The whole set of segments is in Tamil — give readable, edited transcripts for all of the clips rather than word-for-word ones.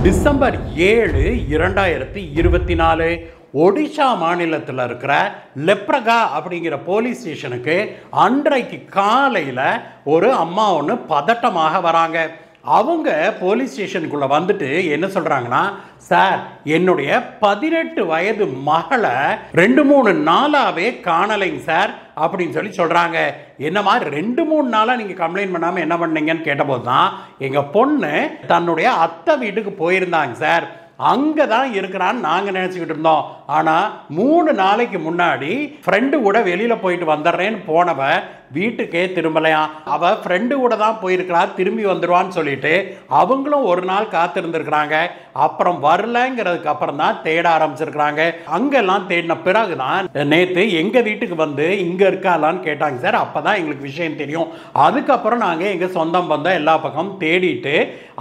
டிசம்பர் 7, 2024 ஒடிஷா மாநிலத்தில் இருக்கிற லெப்ரகா அப்படிங்கிற போலீஸ் ஸ்டேஷனுக்கு அன்றைக்கு காலையில் ஒரு அம்மா ஒன்று பதட்டமாக வராங்க. அவங்க போலீஸ் ஸ்டேஷனுக்குள்ளே வந்துட்டு என்ன சொல்கிறாங்கன்னா, சார் என்னுடைய 18 வயது மகளை 2-3 நாளாகவே காணலைங்க சார் அப்படின்னு சொல்கிறாங்க. என்னமா 2-3 நாளாக நீங்கள் கம்ப்ளைண்ட் பண்ணாமல் என்ன பண்ணீங்கன்னு கேட்டபோது தான், எங்கள் பொண்ணு தன்னுடைய அத்தை வீட்டுக்கு போயிருந்தாங்க சார், அங்கே தான் இருக்கிறான்னு நாங்கள் நினச்சிக்கிட்டு இருந்தோம். ஆனால் 3 நாளைக்கு முன்னாடி ஃப்ரெண்டு கூட வெளியில் போயிட்டு வந்துடுறேன்னு போனவ வீட்டுக்கே திரும்பலையாம். அவள் ஃப்ரெண்டு கூட தான் போயிருக்கிறா, திரும்பி வந்துடுவான்னு சொல்லிட்டு அவங்களும் ஒரு நாள் காத்திருந்துருக்குறாங்க. அப்புறம் வரலங்கிறதுக்கு அப்புறம் தான் தேட ஆரம்பிச்சிருக்கிறாங்க. அங்கெல்லாம் தேடின பிறகு தான் நேற்று எங்கள் வீட்டுக்கு வந்து இங்கே இருக்காளான்னு கேட்டாங்க சார். அப்போ தான் எங்களுக்கு விஷயம் தெரியும். அதுக்கப்புறம் நாங்கள் எங்கள் சொந்தம் பந்தம் எல்லா பக்கமும் தேடிட்டு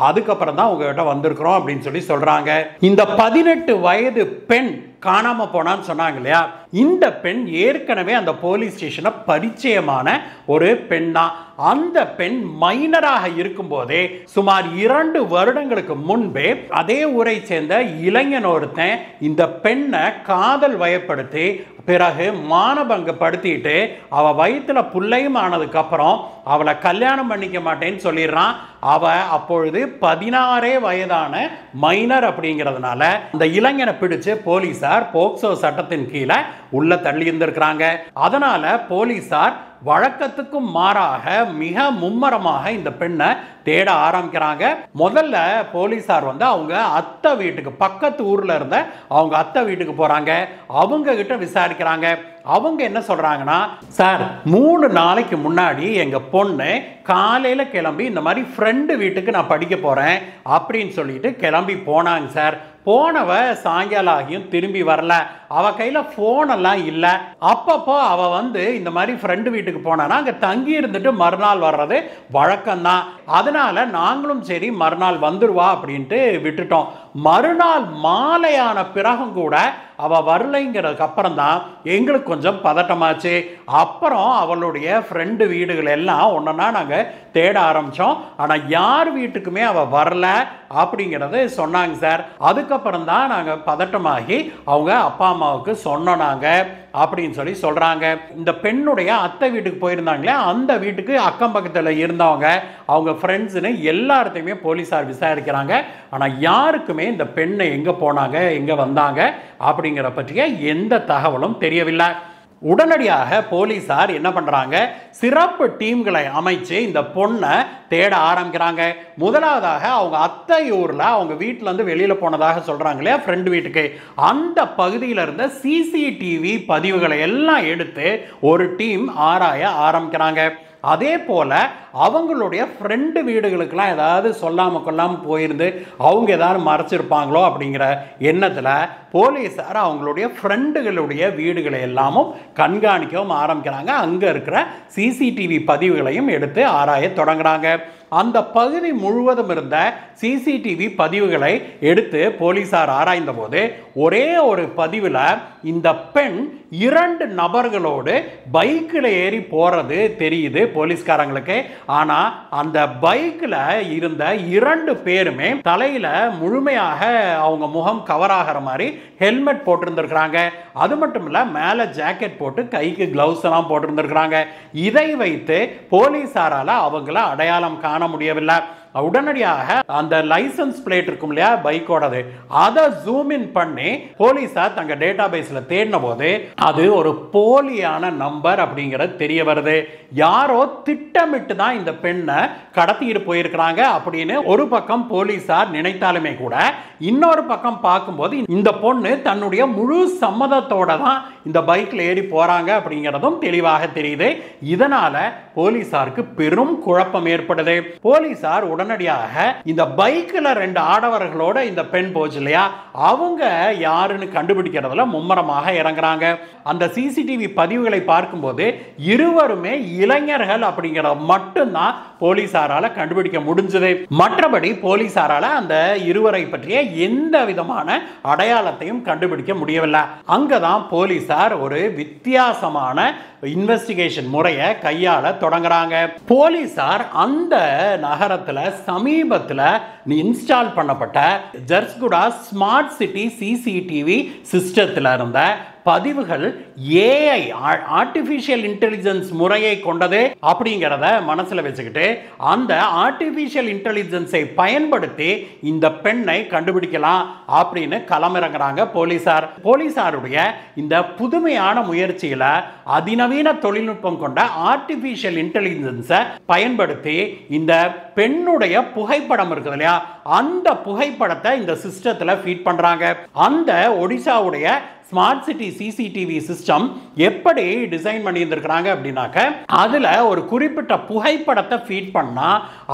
அதுக்கப்புறம் தான் உங்ககிட்ட வந்திருக்கிறோம் அப்படின்னு சொல்கிறாங்க. இந்த 18 வயது பெண் காணாம போனான்னு சொன்னாங்க இல்லையா, இந்த பெண் ஏற்கனவே அந்த போலீஸ் ஸ்டேஷனை பரிச்சயமான ஒரு பெண் தான். அந்த பெண் மைனராக இருக்கும் போதே சுமார் 2 வருடங்களுக்கு முன்பே அதே ஊரை சேர்ந்த இளைஞன் ஒருத்தன் இந்த பெண்ணை காதல் வயப்படுத்தி பிறகு மானபங்கப்படுத்திட்டு அவ வயிற்றுல புள்ளையும் ஆனதுக்கு அப்புறம் அவளை கல்யாணம் பண்ணிக்க மாட்டேன்னு சொல்லிடுறான். அவ அப்பொழுது 16 வயதான மைனர் அப்படிங்கிறதுனால அந்த இளைஞனை பிடிச்சு போலீசார் போக்சோ சட்டத்தின் கீழே உள்ள தள்ளி இருந்திருக்கிறாங்க. அதனால போலீசார் வழக்கத்துக்கும் மாறாக மிக மும்மரமாக இந்த பெண்ணை தேட ஆரம்பிக்கிறாங்க. முதல்ல போலீசார் வந்து அவங்க அத்தை வீட்டுக்கு, பக்கத்து ஊர்ல இருந்த அவங்க அத்தை வீட்டுக்கு போறாங்க. அவங்க கிட்ட விசாரிக்கிறாங்க. அவங்க என்ன சொல்றாங்கன்னா, சார் 3 நாளைக்கு முன்னாடி எங்க பொண்ணு காலையில கிளம்பி இந்த மாதிரி ஃப்ரெண்டு வீட்டுக்கு நான் படிக்க போறேன் அப்படின்னு சொல்லிட்டு கிளம்பி போனாங்க சார். போனவ சாயங்காலம் ஆகியும் திரும்பி வரல. அவ கையில போன் எல்லாம் இல்லை. அப்பப்போ அவ வந்து இந்த மாதிரி ஃப்ரெண்டு வீட்டுக்கு போனானா அங்க தங்கி இருந்துட்டு மறுநாள் வர்றது வழக்கம்தான். அதனால நாங்களும் சரி மறுநாள் வந்துருவா அப்படின்ட்டு விட்டுட்டோம். மறுநாள் மாலையான பிறகும் கூட அவ வரலைங்கிறதுக்கு அப்புறம் தான் எங்களுக்கு கொஞ்சம் பதட்டமாச்சு. அப்புறம் அவளுடைய ஃப்ரெண்டு வீடுகள் எல்லாம் ஒன்றா நாங்கள் தேட ஆரம்பித்தோம். ஆனால் யார் வீட்டுக்குமே அவள் வரல அப்படிங்கிறது சொன்னாங்க சார். அதுக்கப்புறம் தான் நாங்கள் பதட்டமாகி அவங்க அப்பா அம்மாவுக்கு சொன்னோம் நாங்கள் அப்படின்னு சொல்கிறாங்க. இந்த பெண்ணுடைய அத்தை வீட்டுக்கு போயிருந்தாங்களே, அந்த வீட்டுக்கு அக்கம் பக்கத்தில் இருந்தவங்க அவங்க ஃப்ரெண்ட்ஸுன்னு எல்லாத்தையுமே போலீஸார் விசாரிக்கிறாங்க. ஆனால் யாருக்குமே இந்த பெண்ணை எங்கே போனாங்க எங்கே வந்தாங்க அப்படிங்கிற பற்றிய எந்த தகவலும் தெரியவில்லை. உடனடியாக போலீசார் என்ன பண்றாங்க, சிறப்பு டீம்களை அமைச்சு இந்த பொண்ணை தேட ஆரம்பிக்கிறாங்க. முதலாவதாக அவங்க அத்தை ஊர்ல அவங்க வீட்டுல இருந்து வெளியில போனதாக சொல்றாங்களே ஃப்ரெண்டு வீட்டுக்கு, அந்த பகுதியில் இருந்த சிசிடிவி பதிவுகளை எல்லாம் எடுத்து ஒரு டீம் ஆராய ஆரம்பிக்கிறாங்க. அதே போல அவங்களுடைய ஃப்ரெண்டு வீடுகளுக்கெல்லாம் ஏதாவது சொல்லாமல் கொள்ளாமல் போயிருந்து அவங்க ஏதாவது மறைச்சிருப்பாங்களோ அப்படிங்கிற எண்ணத்தில் போலீஸார் அவங்களுடைய ஃப்ரெண்டுகளுடைய வீடுகளை எல்லாமும் கண்காணிக்கவும் ஆரம்பிக்கிறாங்க. அங்கே இருக்கிற சிசிடிவி பதிவுகளையும் எடுத்து ஆராய தொடங்குறாங்க. அந்த பகுதி முழுவதும் இருந்த சிசிடிவி பதிவுகளை எடுத்து போலீசார் ஆராய்ந்த போது ஒரே ஒரு பதிவில் இந்த பெண் 2 நபர்களோடு பைக்கில் ஏறி போறது தெரியுது போலீஸ்காரங்களுக்கு. ஆனா அந்த பைக்கில் இருந்த 2 பேருமே தலையில முழுமையாக அவங்க முகம் கவர் ஆகிற மாதிரி ஹெல்மெட் போட்டிருந்திருக்கிறாங்க. அது மட்டும் இல்ல, மேல ஜாக்கெட் போட்டு கைக்கு கிளவுஸ் எல்லாம் போட்டிருந்திருக்கிறாங்க. இதை வைத்து போலீசாரால அவங்கள அடையாளம் காண முடியவில்லை. உடனடியாக அந்த லைசன்ஸ் பிளேட் இருக்கும் இல்லையா பைக்கோடது, அதை ஜூம் இன் பண்ணி போலீஸார் தங்க டேட்டா பேஸ்ல தேடின போது அது ஒரு போலியான நம்பர் அப்படிங்கிறது தெரிய வருது. யாரோ திட்டமிட்டு தான் இந்த பெண்ணை கடத்திட்டு போயிருக்கிறாங்க அப்படின்னு ஒரு பக்கம் போலீஸார் நினைத்தாலுமே கூட, இன்னொரு பக்கம் பார்க்கும்போது இந்த பொண்ணு தன்னுடைய முழு சம்மதத்தோட தான் இந்த பைக்ல ஏறி போறாங்க அப்படிங்கிறதும் தெளிவாக தெரியுது. இதனால போலீசாருக்கு பெரும் குழப்பம் ஏற்படுது. போலீசார் உடனடியாக இந்த பைக்ல 2 ஆடவர்களோட இந்த பெண் போச்சு இல்லையா, அவங்க யாருன்னு கண்டுபிடிக்கிறதுல மும்மரமாக இறங்குறாங்க. அந்த சிசிடிவி பதிவுகளை பார்க்கும்போது இருவருமே இளைஞர்கள் அப்படிங்கிறத மட்டும்தான் போலீசாரால கண்டுபிடிக்க முடிஞ்சது. மற்றபடி போலீசாரால அந்த இருவரை பற்றிய எந்த விதமான அடையாளத்தையும் கண்டுபிடிக்க முடியவில்லை. அங்கதான் போலீசார் ஒரு வித்தியாசமான இன்வெஸ்டிகேஷன் முறையை கையாள தொடங்குறாங்க. போலீசார் அந்த நகரத்தில் சமீபத்தில் இன்ஸ்டால் பண்ணப்பட்ட ஜர்ஸ்குடா ஸ்மார்ட் சிட்டி சிசிடிவி சிஸ்டத்தில் இருந்த பதிவுகள் ஏஐ ஆர்டிஃபிஷியல் இன்டெலிஜென்ஸ் முறையை கொண்டது அப்படிங்கிறத மனசில் வச்சுக்கிட்டு அந்த ஆர்டிஃபிஷியல் இன்டெலிஜென்ஸை பயன்படுத்தி இந்த பெண்ணை கண்டுபிடிக்கலாம் அப்படின்னு களமிறங்குறாங்க போலீசாருடைய இந்த புதுமையான முயற்சியில் அதிநவீன தொழில்நுட்பம் கொண்ட ஆர்டிஃபிஷியல் இன்டெலிஜென்ஸை பயன்படுத்தி இந்த பெண்ணுடைய புகைப்படம் இருக்குது இல்லையா, அந்த புகைப்படத்தை இந்த சிஸ்டத்தில் ஃபீட் பண்றாங்க. அந்த ஒடிசாவுடைய ஸ்மார்ட் சிட்டி சிசிடிவி சிஸ்டம் எப்படி டிசைன் பண்ணி இருந்திருக்கிறாங்க அப்படின்னாக்க, அதுல ஒரு குறிப்பிட்ட புகைப்படத்தை ஃபீட் பண்ணா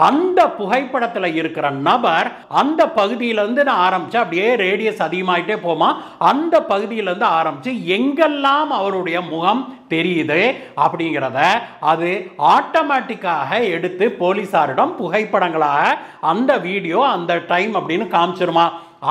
அந்த புகைப்படத்தில் இருக்கிற நபர் அந்த பகுதியிலிருந்து ஆரம்பிச்சு அப்படியே ரேடியஸ் அதிகமாயிட்டே போமா, அந்த பகுதியிலிருந்து ஆரம்பிச்சு எங்கெல்லாம் அவருடைய முகம் தெரியுது அப்படிங்கிறத அது ஆட்டோமேட்டிக்காக எடுத்து போலீசாரிடம் புகைப்படங்களாக அந்த வீடியோ அந்த டைம் அப்படின்னு காமிச்சிருமா.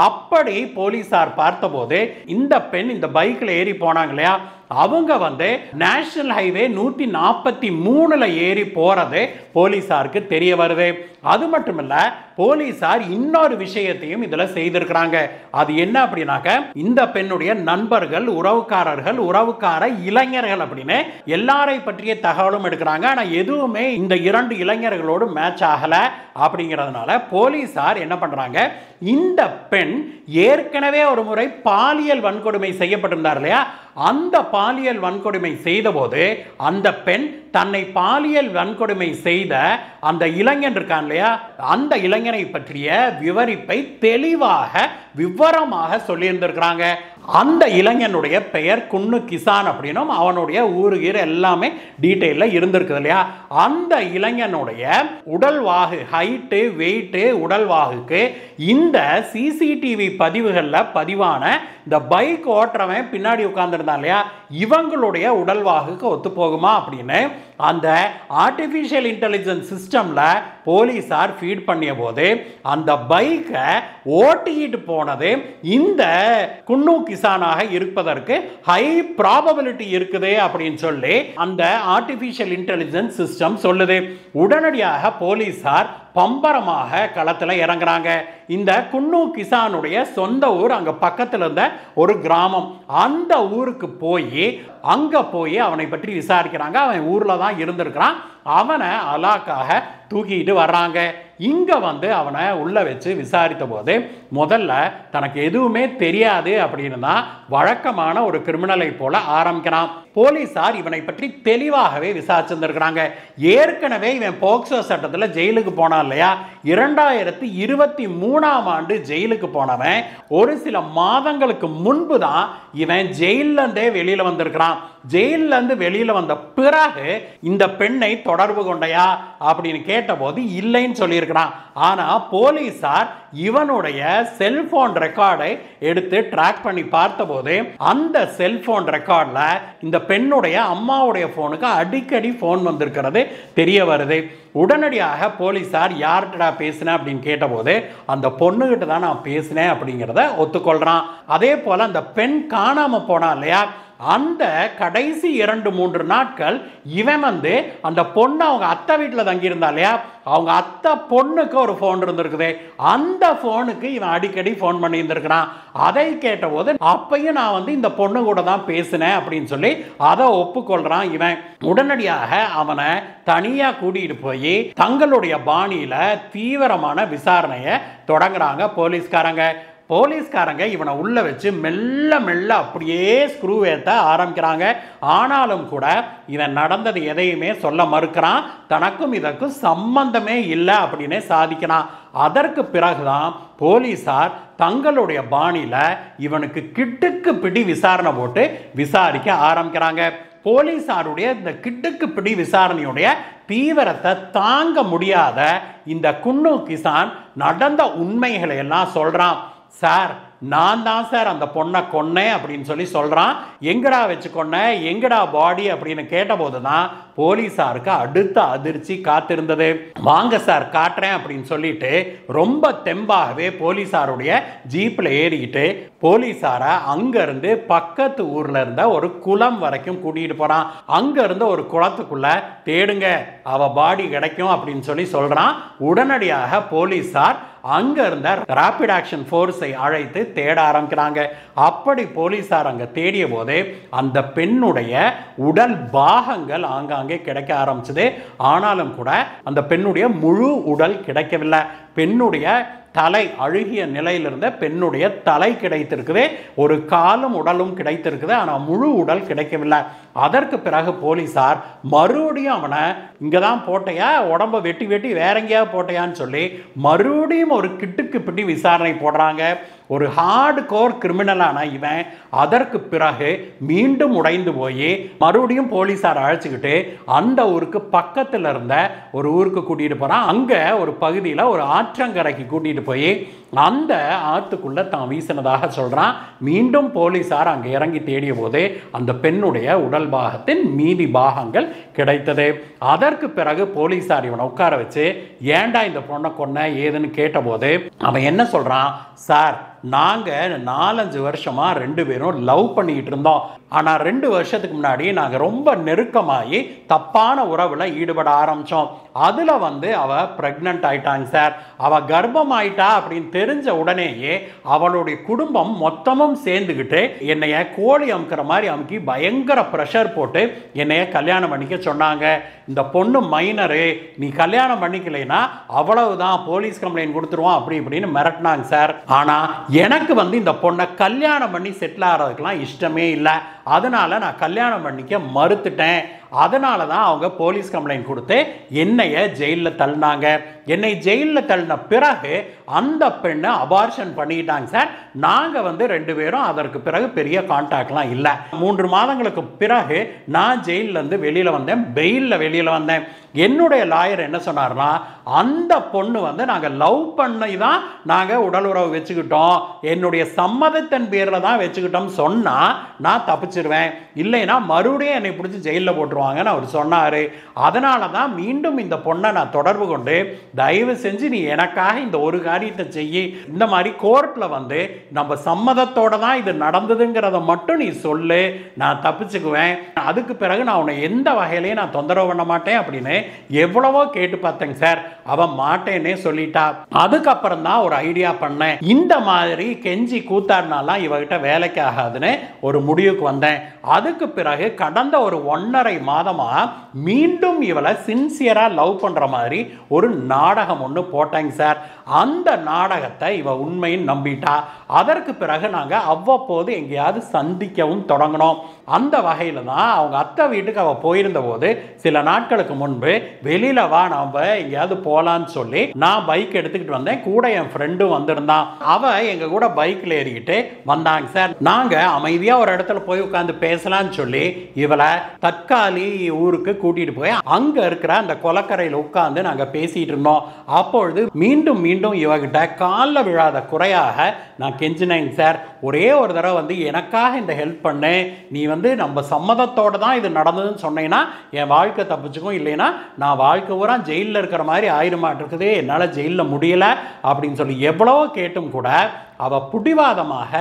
அப்படி போலீசார் பார்த்தபோது இந்த பெண் இந்த பைக்கில் ஏறி போனாங்க இல்லையா, அவங்க நேஷனல் ஹைவே 143 ஏறி போறது போலீசாருக்கு தெரிய வருது. அது மட்டும் இல்ல, போலீசார் இன்னொரு விஷயத்தையும் இதுல செய்திருக்கிறாங்க. அது என்ன அப்படின்னாக்க, இந்த பெண்ணுடைய நண்பர்கள், உறவுக்கார இளைஞர்கள் அப்படின்னு எல்லாரை பற்றிய தகவலும் எடுக்கிறாங்க. ஆனா எதுவுமே இந்த 2 இளைஞர்களோடு மேட்ச் ஆகல. அப்படிங்கிறதுனால போலீசார் என்ன பண்றாங்க, இந்த பெண் ஏற்கனவே ஒரு முறை பாலியல் வன்கொடுமை செய்யப்பட்டிருந்தார் இல்லையா, அந்த பாலியல் வன்கொடுமை செய்த போது அந்த பெண் தன்னை பாலியல் வன்கொடுமை செய்த அந்த இளைஞன் இருக்கான் இல்லையா, அந்த இளைஞனை பற்றிய விவரிப்பை தெளிவாக விவரமாக சொல்லியிருந்திருக்கிறாங்க. அந்த இளைஞனுடைய பெயர் குன்னு கிசான் அப்படின்னும் அவனுடைய ஊருகீர் எல்லாமே டீட்டெயில இருந்திருக்குது இல்லையா. அந்த இளைஞனுடைய உடல்வாகு, ஹைட்டு, வெயிட்டு, உடல்வாகுக்கு இந்த சிசிடிவி பதிவுகளில் பதிவான இந்த பைக் ஓட்டுறவன் பின்னாடி உட்கார்ந்துருந்தான் இல்லையா, இவங்களுடைய உடல்வாகுக்கு ஒத்து போகுமா அப்படின்னு அந்த ஆர்டிஃபிஷியல் இன்டெலிஜென்ஸ் சிஸ்டம்ல போலீசார் ஃபீட் பண்ணிய போது அந்த பைக்கை ஓட்டிக்கிட்டு போனது இந்த குன்னு கிசானாக இருப்பதற்கு ஹை ப்ராபபிலிட்டி இருக்குது அப்படின்னு சொல்லி அந்த ஆர்டிஃபிஷியல் இன்டெலிஜென்ஸ் சிஸ்டம் சொல்லுது. உடனடியாக போலீசார் பம்பரமாக களத்தில் இறங்குறாங்க. இந்த குன்னு கிசானுடைய சொந்த ஊர் அங்க பக்கத்தில் இருந்த ஒரு கிராமம். அந்த ஊருக்கு அங்க போய் அவனை பற்றி விசாரிக்கிறாங்க. அவன் ஊர்ல தான் இருந்திருக்கிறான். அவனை அலாக்காக தூக்கிட்டு வர்றாங்க. இங்க அவனை உள்ள வச்சு விசாரித்த போது முதல்ல தனக்கு எதுவுமே தெரியாது அப்படின்னு தான் வழக்கமான ஒரு கிரிமினலை போல ஆரம்பிக்கிறான். போலீசார் இவனை பற்றி தெளிவாகவே விசாரிச்சிருந்திருக்கிறாங்க. ஏற்கனவே இவன் போக்சோ சட்டத்தில் ஜெயிலுக்கு போனான் இல்லையா, 2023 ஜெயிலுக்கு போனவன் ஒரு சில மாதங்களுக்கு முன்பு தான் இவன் ஜெயில இருந்தே வெளியில வந்திருக்கிறான். ஜெயில இருந்து வெளியில வந்த பிறகு இந்த பெண்ணை தொடர்பு கொண்டையா அப்படின்னு கேட்டபோது இல்லைன்னு சொல்லியிருக்கிறான். ஆனா போலீசார் இவனுடைய செல்போன் ரெக்கார்டை எடுத்து ட்ராக் பண்ணி பார்த்தபோது அந்த செல்போன் ரெக்கார்ட்ல இந்த பெண்ணுடைய அம்மாவுடைய போனுக்கு அடிக்கடி போன் வந்திருக்கிறது தெரிய வருது. உடனடியாக போலீசார் யார்கிட்ட பேசினேன் அப்படின்னு கேட்டபோது அந்த பொண்ணுகிட்ட தான் நான் பேசினேன் அப்படிங்கிறத ஒத்துக்கொள்றான். அதே போல அந்த பெண் காணாம போனா இல்லையா, அந்த கடைசி 2-3 நாட்கள் இவன் அந்த பொண்ணு அவங்க அத்தை வீட்டில் தங்கியிருந்தா இல்லையா, அவங்க அத்தை பொண்ணுக்கு ஒரு போன் இருந்திருக்குது. அந்த போனுக்கு இவன் அடிக்கடி போன் பண்ணி இருந்திருக்கிறான். அதை கேட்டபோது அப்பையும் நான் இந்த பொண்ணு கூட தான் பேசினேன் அப்படின்னு சொல்லி அதை ஒப்புக்கொள்றான் இவன். உடனடியாக அவனை தனியா கூட்டிட்டு போய் தங்களுடைய பாணியில தீவிரமான விசாரணையை தொடங்குறாங்க போலீஸ்காரங்க இவனை உள்ள வச்சு மெல்ல மெல்ல அப்படியே ஸ்க்ரூ ஏற்ற ஆரம்பிக்கிறாங்க. ஆனாலும் கூட இவன் நடந்தது எதையுமே சொல்ல மறுக்கிறான். தனக்கும் இதற்கும் சம்பந்தமே இல்லை அப்படின்னு சாதிக்கிறான். அதற்கு பிறகுதான் போலீசார் தங்களுடைய பாணியில இவனுக்கு கிட்டுக்கு பிடி விசாரணை போட்டு விசாரிக்க ஆரம்பிக்கிறாங்க. போலீசாருடைய இந்த கிட்டுக்கு பிடி விசாரணையுடைய தீவிரத்தை தாங்க முடியாத இந்த குன்னு கிசான் நடந்த உண்மைகளை எல்லாம் சொல்றான். சார், நான் தான் சார் அந்த பொண்ணை கொன்னேன் அப்படின்னு சொல்லி சொல்றான். எங்கடா வச்சு கொன்ன, எங்கடா பாடி அப்படின்னு கேட்டபோது தான் போலீசாருக்கு அடுத்த அதிர்ச்சி காத்திருந்தது. வாங்க சார் காட்டுறேன் அப்படின்னு சொல்லிட்டு ரொம்ப தெம்பாகவே போலீசாருடைய ஜீப்ல ஏறிக்கிட்டு போலீசார அங்க இருந்து பக்கத்து ஊர்ல இருந்த ஒரு குளம் வரைக்கும் கூட்டிட்டு போறான். அங்க இருந்த ஒரு குளத்துக்குள்ள தேடுங்க, அவ பாடி கிடைக்கும் அப்படின்னு சொல்லி சொல்றான். உடனடியாக போலீசார் அங்க இருந்த ராபிட் ஆக்ஷன் போர்ஸை அழைத்து தேட ஆரம்பிக்கிறாங்க. அப்படி போலீசார் அங்க தேடிய போது அந்த பெண்ணுடைய உடல் பாகங்கள் ஆங்காங்கே கிடைக்க ஆரம்பிச்சது. ஆனாலும் கூட அந்த பெண்ணுடைய முழு உடல் கிடைக்கவில்லை. பெண்ணுடைய தலை அழுகிய நிலையில் இருந்த பெண்ணுடைய தலை கிடைத்திருக்குது, ஒரு காலும் உடலும் கிடைத்திருக்குது, ஆனால் முழு உடல் கிடைக்கவில்லை. அதற்கு பிறகு போலீசார் மறுபடியும் அவனை இங்கே தான் போட்டையா, உடம்பை வெட்டி வெட்டி வேற எங்கேயா போட்டையான்னு சொல்லி மறுபடியும் ஒரு கிட்டுக்கு பிடி விசாரணை போடுறாங்க. ஒரு ஹார்ட் கோர் கிரிமினலான இவன் அதற்கு பிறகு மீண்டும் உடைந்து போய் மறுபடியும் போலீசார் அழைச்சிக்கிட்டு அந்த ஊருக்கு பக்கத்தில் இருந்த ஒரு ஊருக்கு கூட்டிகிட்டு போகிறான். அங்கே ஒரு பகுதியில் ஒரு ஆற்றங்கரைக்கு கூட்டிகிட்டு போய் அந்த ஆற்றுக்குள்ளே தான் வீசினதாக சொல்கிறான். மீண்டும் போலீசார் அங்கே இறங்கி தேடிய போது அந்த பெண்ணுடைய உடல் பாகத்தின் மீதி பாகங்கள் கிடைத்தது. அதற்கு பிறகு போலீசார் இவனை உட்கார வச்சு ஏண்டா இந்த பொண்ணை கொன்ன ஏதுன்னு கேட்டபோது அவன் என்ன சொல்கிறான், சார் நாங்கள் 4-5 வருஷமா 2 பேரும் லவ் பண்ணிக்கிட்டு இருந்தோம். ஆனால் 2 வருஷத்துக்கு முன்னாடி நாங்கள் ரொம்ப நெருக்கமாகி தப்பான உறவில் ஈடுபட ஆரம்பித்தோம். அதில் அவள் ப்ரெக்னென்ட் ஆயிட்டாங்க சார். அவள் கர்ப்பம் ஆயிட்டா அப்படின்னு தெரிஞ்ச உடனேயே அவளுடைய குடும்பம் மொத்தமும் சேர்ந்துக்கிட்டு என்னைய கோழி அமுக்கிற மாதிரி அமுக்கி பயங்கர ப்ரெஷர் போட்டு என்னைய கல்யாணம் பண்ணிக்க சொன்னாங்க. இந்த பொண்ணு மைனரு, நீ கல்யாணம் பண்ணிக்கலைன்னா அவ்வளவுதான், போலீஸ் கம்ப்ளைண்ட் கொடுத்துருவோம் அப்படி இப்படின்னு மிரட்டினாங்க சார். ஆனால் எனக்கு இந்த பொண்ணை கல்யாணம் பண்ணி செட்டில் ஆகிறதுக்கெல்லாம் இஷ்டமே இல்லை. அதனால நான் கல்யாணம் பண்ணிக்க மறுத்துட்டேன். அதனால தான் அவங்க போலீஸ் கம்ப்ளைண்ட் கொடுத்து என்னைய ஜெயிலில் தள்ளினாங்க. என்னை ஜெயிலில் தள்ளின பிறகு அந்த பெண்ணை அபார்ஷன் பண்ணிட்டாங்க சார். நாங்கள் 2 பேரும் அதற்கு பிறகு பெரிய கான்டாக்ட்லாம் இல்லை. 3 மாதங்களுக்கு பிறகு நான் ஜெயிலிருந்து வெளியில் வந்தேன், பெயிலில் வெளியில் வந்தேன். என்னுடைய லாயர் என்ன சொன்னார்னா, அந்த பொண்ணு நாங்கள் லவ் பண்ணி தான் நாங்கள் உடல் உறவு வச்சுக்கிட்டோம், என்னுடைய சம்மதத்தின் பேரில் தான் வச்சுக்கிட்டோம் சொன்னால் நான் தப்பிச்சிருவேன், இல்லைன்னா மறுபடியும் என்னை பிடிச்சி ஜெயிலில் போட்டுருவாங்கன்னு அவர் சொன்னார். அதனால தான் மீண்டும் இந்த பொண்ணை நான் தொடர்பு கொண்டு தயவு செஞ்சு நீ எனக்காக இந்த ஒரு காரியத்தை செய்யி, இந்த மாதிரி கோர்ட்டில் நம்ம சம்மதத்தோட தான் இது நடந்ததுங்கிறத மட்டும் நீ சொல்லு, நான் தப்பிச்சுக்குவேன். அதுக்கு பிறகு நான் உன்னை எந்த வகையிலையும் நான் தொந்தரவு பண்ண மாட்டேன் அப்படின்னு எவ்வளவோ கேட்டு பார்த்தேங்க சார். அவன் மாட்டேன்னே சொல்லிட்டா. அதுக்கப்புறம் தான் ஒரு ஐடியா பண்ணேன். இந்த மாதிரி கெஞ்சி கூத்தாடினாலாம் இவகிட்ட வேலைக்கு ஆகாதுன்னு ஒரு முடிவுக்கு வந்தேன். அதுக்கு பிறகு கடந்த ஒரு 1.5 மாதமா மீண்டும் இவளை சின்சியரா லவ் பண்ற மாதிரி ஒரு நாடகம் ஒன்று போட்டாங்க சார். அந்த நாடகத்தை இவ உண்மைன்னு நம்பிட்டா. அதற்கு பிறகு நாங்க அவ்வப்போது எங்கேயாவது சந்திக்கவும் தொடங்கினோம். அந்த வகையில தான் அவங்க அத்தை வீட்டுக்கு அவ போயிருந்த போது சில நாட்களுக்கு முன்பு வெளியில வா நாம எங்கேயாவது போலான்னு சொல்லி நான் பைக் எடுத்துக்கிட்டு வந்தேன். கூட என் ஃப்ரெண்டும் வந்திருந்தான். அவ எங்க கூட பைக்ல ஏறிக்கிட்டு வந்தாங்க சார். நாங்க அமைதியா ஒரு இடத்துல போய் உட்கார்ந்து பேசலாம்னு சொல்லி இவளை தற்காலி ஊருக்கு கூட்டிட்டு போய் அங்க இருக்கிற அந்த கொலக்கரையில் உட்கார்ந்து நாங்க பேசிட்டு இருந்தோம். அப்பொழுது மீண்டும் மீண்டும் இவகிட்ட காலில் விழாத குறையாக நான் கெஞ்சினேங்க சார், ஒரே ஒரு தடவை எனக்காக இந்த ஹெல்ப் பண்ணு, நீ நம்ம சம்மதத்தோட தான் இது நடந்ததுன்னு சொன்னீங்கன்னா என் வாழ்க்கை தப்பிச்சுக்கும், இல்லைன்னா நான் வாழ்க்கை பூரா ஜெயிலில் இருக்கிற மாதிரி ஆயிரமாட்டிருக்குது, என்னால் ஜெயிலில் முடியல அப்படின்னு சொல்லி எவ்வளவோ கேட்டும் கூட அவ புடிவாதமாக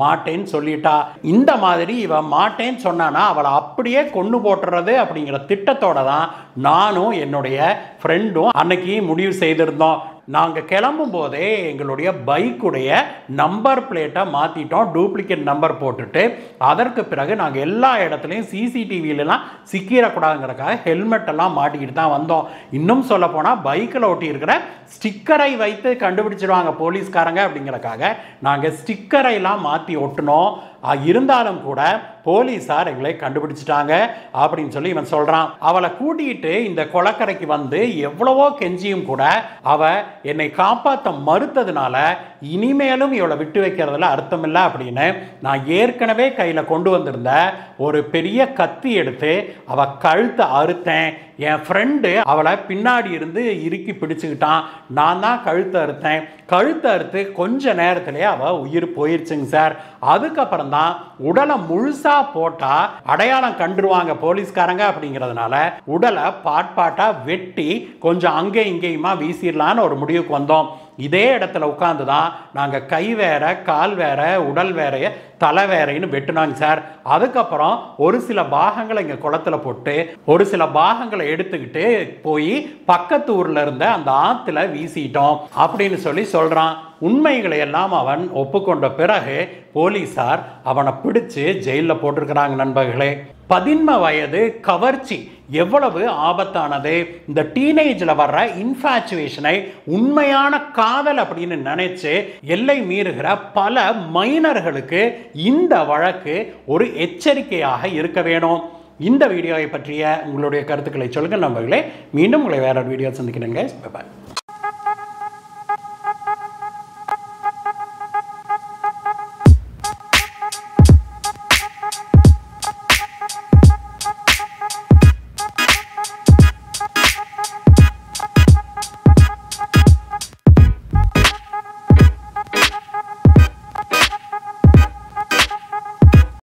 மாட்டேன்னு சொல்லிட்டா. இந்த மாதிரி இவ மாட்டேன்னு சொன்னானா அவளை அப்படியே கொண்டு போட்டுறது அப்படிங்கிற திட்டத்தோட தான் நானும் என்னுடைய ஃப்ரெண்டும் அன்னைக்கு முடிவு செய்திருந்தோம். நாங்கள் கிளம்பும் போதே எங்களுடைய பைக்குடைய நம்பர் பிளேட்டை மாற்றிட்டோம், டூப்ளிகேட் நம்பர் போட்டுட்டு. அதற்கு பிறகு நாங்கள் எல்லா இடத்துலையும் சிசிடிவிலலாம் சிக்கிடக்கூடாதுங்கிறதுக்காக ஹெல்மெட் எல்லாம் மாட்டிக்கிட்டு தான் வந்தோம். இன்னும் சொல்ல போனால் பைக்கில் ஒட்டி இருக்கிற ஸ்டிக்கரை வைத்து கண்டுபிடிச்சிடுவாங்க போலீஸ்காரங்க அப்படிங்கிறதுக்காக நாங்கள் ஸ்டிக்கரைலாம் மாற்றி ஒட்டினோம். இருந்தாலும் கூட போலீஸார் எங்களை கண்டுபிடிச்சிட்டாங்க அப்படின்னு சொல்லி இவன் சொல்றான். அவளை கூட்டிகிட்டு இந்த கொலக்கரைக்கு எவ்வளவோ கெஞ்சியும் கூட அவ என்னை காப்பாற்ற மறுத்ததுனால இனிமேலும் இவளை விட்டு வைக்கிறதுல அர்த்தம் இல்லை அப்படின்னு நான் ஏற்கனவே கையில் கொண்டு வந்திருந்த ஒரு பெரிய கத்தி எடுத்து அவ கழுத்தை அறுத்தேன். என் ஃப்ரெண்டு அவளை பின்னாடி இருந்து இறுக்கி பிடிச்சுக்கிட்டான், நான் தான் கழுத்தை அறுத்தேன், கழுத்தை அறுத்து கொஞ்ச நேரத்திலே அவள் உயிர் போயிருச்சுங்க சார். அதுக்கப்புறம் தான் உடலை முழுசா போட்டா அடையாளம் கண்டுருவாங்க போலீஸ்காரங்க அப்படிங்கிறதுனால உடலை பாட்பாட்டா வெட்டி கொஞ்சம் அங்கே இங்கேயுமா வீசிடலான்னு ஒரு முடிவுக்கு வந்தோம். இதே இடத்துல உட்காந்து தான் நாங்கள் கை வேற கால் வேற உடல் வேறைய தலை வேறைன்னு வெட்டினாங்க சார். அதுக்கப்புறம் ஒரு சில பாகங்களை இங்கே குளத்துல போட்டு ஒரு சில பாகங்களை எடுத்துக்கிட்டு போய் பக்கத்து ஊர்ல இருந்த அந்த ஆற்றுல வீசிட்டோம் அப்படின்னு சொல்றான். உண்மைகளை எல்லாம் அவன் ஒப்புக்கொண்ட பிறகு போலீசார் அவனை பிடிச்சு ஜெயிலில் போட்டிருக்கிறாங்க. நண்பர்களே, 13 வயது கவர்ச்சி எவ்வளவு ஆபத்தானது. இந்த டீனேஜில் வர்ற இன்ஃபாச்சுவேஷனை உண்மையான காதல் அப்படின்னு நினைச்சு எல்லை மீறுகிற பல மைனர்களுக்கு இந்த வழக்கு ஒரு எச்சரிக்கையாக இருக்க வேணும். இந்த வீடியோவை பற்றிய உங்களுடைய கருத்துக்களை சொல்லுங்கள் நண்பர்களே. மீண்டும் உங்களை வேற ஒரு வீடியோ சந்திக்கிறேங்க. பாய்.